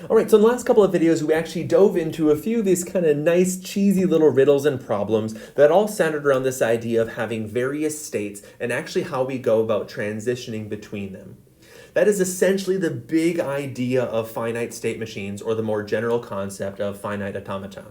All right, so in the last couple of videos, we actually dove into a few of these kind of nice, cheesy little riddles and problems that all centered around this idea of having various states and actually how we go about transitioning between them. That is essentially the big idea of finite state machines, or the more general concept of finite automata.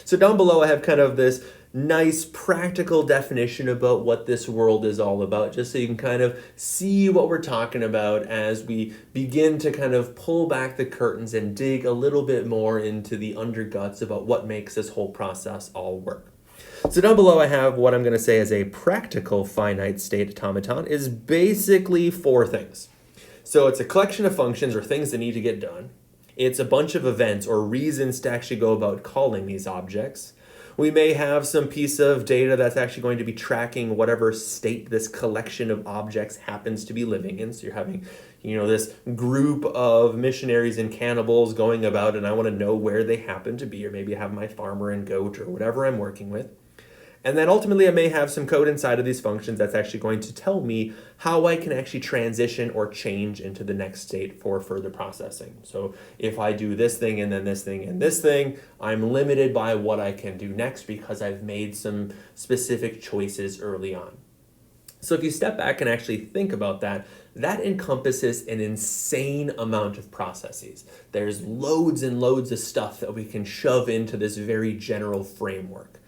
So down below I have kind of this nice practical definition about what this world is all about, just so you can kind of see what we're talking about as we begin to kind of pull back the curtains and dig a little bit more into the underguts about what makes this whole process all work. So down below I have what I'm going to say is a practical finite state automaton is basically four things. So it's a collection of functions or things that need to get done. It's a bunch of events or reasons to actually go about calling these objects. We may have some piece of data that's actually going to be tracking whatever state this collection of objects happens to be living in. So you're having, this group of missionaries and cannibals going about, and I want to know where they happen to be, or maybe I have my farmer and goat or whatever I'm working with. And then ultimately I may have some code inside of these functions that's actually going to tell me how I can actually transition or change into the next state for further processing. So if I do this thing and then this thing and this thing, I'm limited by what I can do next because I've made some specific choices early on. So if you step back and actually think about that, that encompasses an insane amount of processes. There's loads and loads of stuff that we can shove into this very general framework.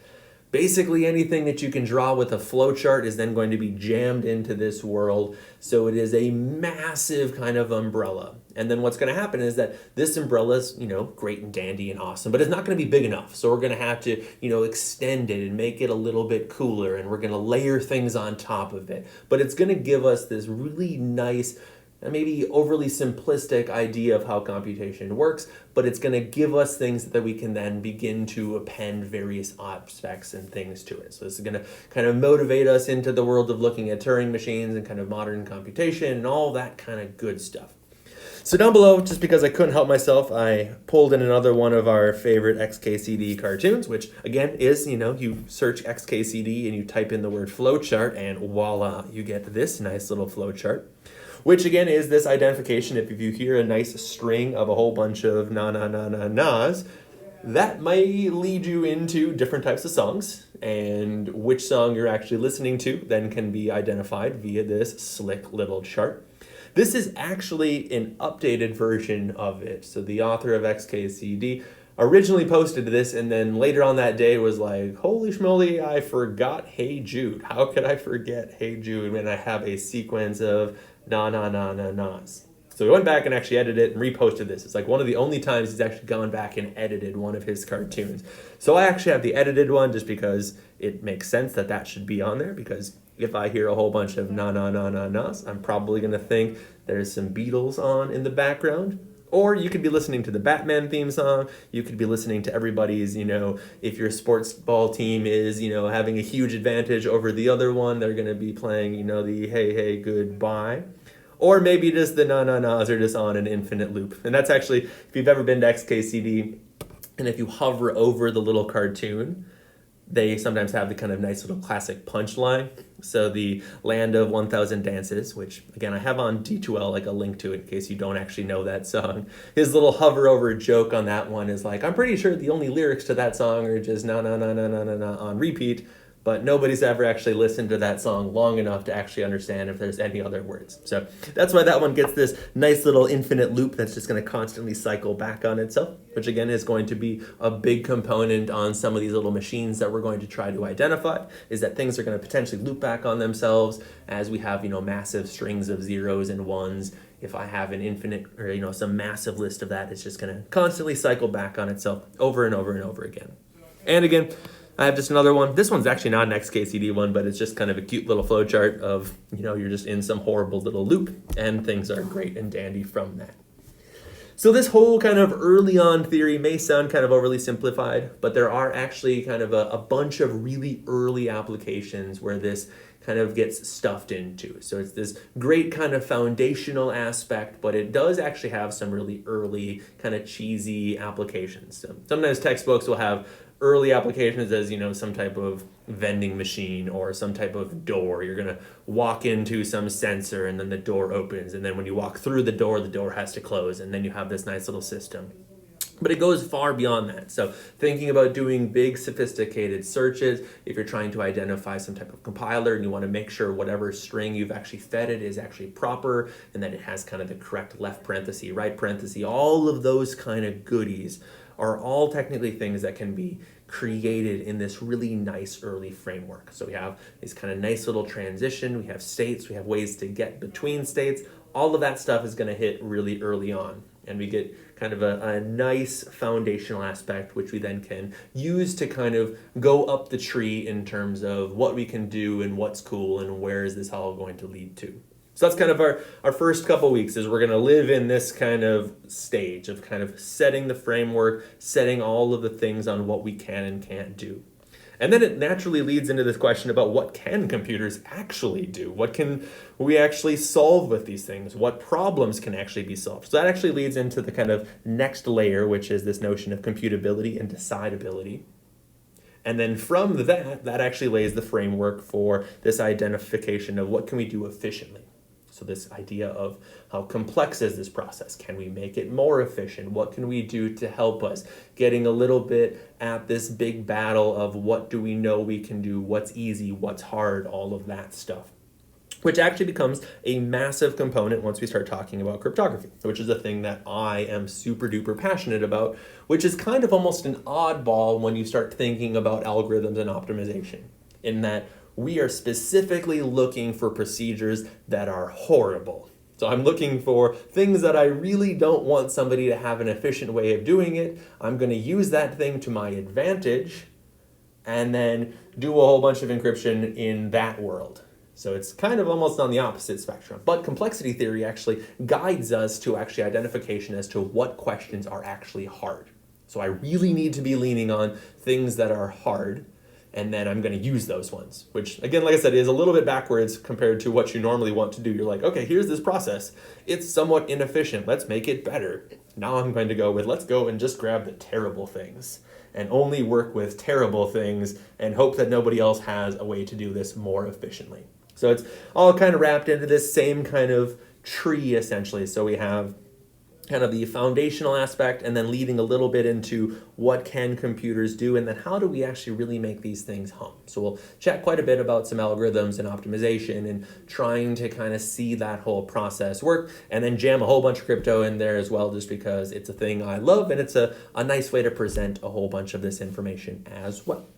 Basically anything that you can draw with a flowchart is then going to be jammed into this world. So it is a massive kind of umbrella. And then what's going to happen is that this umbrella is, great and dandy and awesome, but it's not going to be big enough. So we're going to have to, extend it and make it a little bit cooler, and we're going to layer things on top of it. But it's going to give us this really nice, maybe overly simplistic idea of how computation works, but it's going to give us things that we can then begin to append various aspects and things to it. So this is going to kind of motivate us into the world of looking at Turing machines and kind of modern computation and all that kind of good stuff. So down below, just because I couldn't help myself, I pulled in another one of our favorite XKCD cartoons, which again is, you search XKCD and you type in the word flowchart and voila, you get this nice little flowchart. Which again is this identification. If you hear a nice string of a whole bunch of na-na-na-na-nas, that may lead you into different types of songs, and which song you're actually listening to then can be identified via this slick little chart. This is actually an updated version of it. So the author of XKCD originally posted this, and then later on that day was like, holy schmoly, I forgot Hey Jude. How could I forget Hey Jude when I have a sequence of na-na-na-na-nas? So we went back and actually edited it and reposted this. It's like one of the only times he's actually gone back and edited one of his cartoons. So I actually have the edited one just because it makes sense that that should be on there, because if I hear a whole bunch of na-na-na-na-nas, I'm probably going to think there's some Beatles on in the background. Or you could be listening to the Batman theme song. You could be listening to everybody's, if your sports ball team is, having a huge advantage over the other one, they're going to be playing, the hey, hey, goodbye. Or maybe just the na-na-nas are just on an infinite loop. And that's actually, if you've ever been to XKCD, and if you hover over the little cartoon, they sometimes have the kind of nice little classic punchline. So the Land of 1000 Dances, which again, I have on D2L like a link to it in case you don't actually know that song. His little hover over joke on that one is like, I'm pretty sure the only lyrics to that song are just na na na na na na na on repeat, but nobody's ever actually listened to that song long enough to actually understand if there's any other words. So that's why that one gets this nice little infinite loop that's just going to constantly cycle back on itself, which again is going to be a big component on some of these little machines that we're going to try to identify, is that things are going to potentially loop back on themselves as we have, massive strings of zeros and ones. If I have an infinite or, some massive list of that, it's just going to constantly cycle back on itself over and over and over again. And again, I have just another one. This one's actually not an XKCD one, but it's just kind of a cute little flowchart of, you're just in some horrible little loop and things are great and dandy from that. So this whole kind of early on theory may sound kind of overly simplified, but there are actually kind of a bunch of really early applications where this kind of gets stuffed into. So it's this great kind of foundational aspect, but it does actually have some really early kind of cheesy applications. So sometimes textbooks will have early applications as, some type of vending machine or some type of door. You're going to walk into some sensor and then the door opens. And then when you walk through the door has to close. And then you have this nice little system. But it goes far beyond that. So thinking about doing big sophisticated searches, if you're trying to identify some type of compiler and you want to make sure whatever string you've actually fed it is actually proper and that it has kind of the correct left parenthesis, right parenthesis, all of those kind of goodies are all technically things that can be created in this really nice early framework. So we have this kind of nice little transition, we have states, we have ways to get between states. All of that stuff is going to hit really early on. And we get kind of a nice foundational aspect, which we then can use to kind of go up the tree in terms of what we can do and what's cool and where is this all going to lead to. So that's kind of our first couple weeks, is we're going to live in this kind of stage of kind of setting the framework, setting all of the things on what we can and can't do. And then it naturally leads into this question about what can computers actually do? What can we actually solve with these things? What problems can actually be solved? So that actually leads into the kind of next layer, which is this notion of computability and decidability. And then from that actually lays the framework for this identification of what can we do efficiently. So this idea of how complex is this process? Can we make it more efficient? What can we do to help us? Getting a little bit at this big battle of what do we know we can do? What's easy? What's hard? All of that stuff. Which actually becomes a massive component once we start talking about cryptography, which is a thing that I am super duper passionate about, which is kind of almost an oddball when you start thinking about algorithms and optimization, in that we are specifically looking for procedures that are horrible. So I'm looking for things that I really don't want somebody to have an efficient way of doing it. I'm going to use that thing to my advantage and then do a whole bunch of encryption in that world. So it's kind of almost on the opposite spectrum. But complexity theory actually guides us to actually identification as to what questions are actually hard. So I really need to be leaning on things that are hard, and then I'm going to use those ones, which, again, like I said, is a little bit backwards compared to what you normally want to do. You're like, okay, here's this process. It's somewhat inefficient. Let's make it better. Now I'm going to go with, let's go and just grab the terrible things and only work with terrible things and hope that nobody else has a way to do this more efficiently. So it's all kind of wrapped into this same kind of tree, essentially. So we have kind of the foundational aspect and then leading a little bit into what can computers do and then how do we actually really make these things hum. So we'll chat quite a bit about some algorithms and optimization and trying to kind of see that whole process work, and then jam a whole bunch of crypto in there as well, just because it's a thing I love and it's a nice way to present a whole bunch of this information as well.